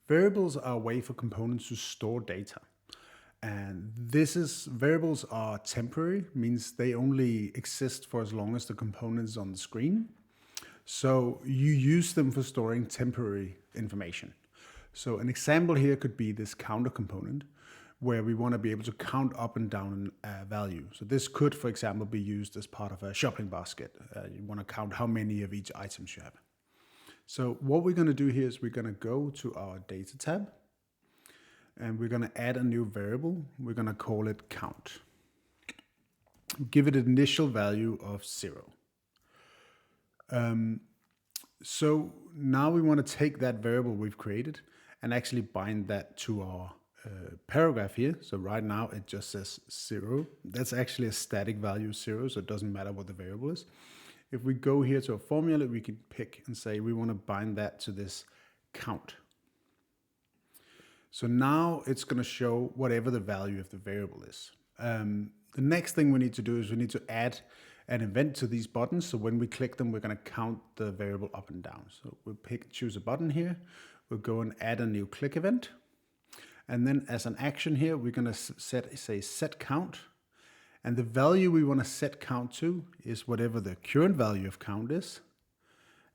Variables are a way for components to store data. And variables are temporary, means they only exist for as long as the component is on the screen. So you use them for storing temporary information. So an example here could be this counter component, where we want to be able to count up and down a value. So this could, for example, be used as part of a shopping basket. You want to count how many of each items you have. So what we're going to do here is we're going to go to our data tab, and we're going to add a new variable. We're going to call it count. Give it an initial value of 0. So now we want to take that variable we've created and actually bind that to our paragraph here. So right now it just says 0. That's actually a static value 0, so it doesn't matter what the variable is. If we go here to a formula, we can pick and say we want to bind that to this count. So now it's going to show whatever the value of the variable is. The next thing we need to do is we need to add an event to these buttons. So when we click them, we're going to count the variable up and down. So we'll choose a button here. We'll go and add a new click event. And then as an action here, we're going to say set count. And the value we want to set count to is whatever the current value of count is.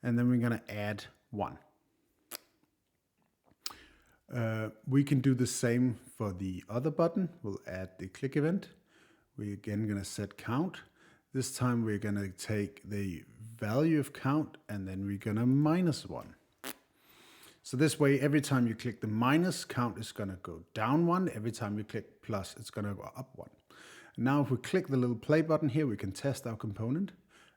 And then we're going to add 1. We can do the same for the other button. We'll add the click event. We're again going to set count. This time we're going to take the value of count and then we're going to -1. So this way, every time you click the minus, count is going to go down 1. Every time you click plus, it's going to go up 1. And now if we click the little play button here, we can test our component.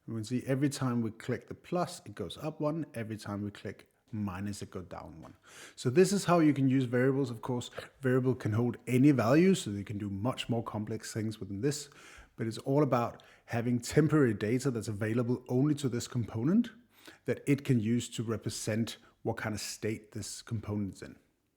And we can see every time we click the plus, it goes up 1. Every time we click minus, it goes down 1. So this is how you can use variables. Of course, variable can hold any value, so you can do much more complex things within this. But it's all about having temporary data that's available only to this component that it can use to represent what kind of state this component is in.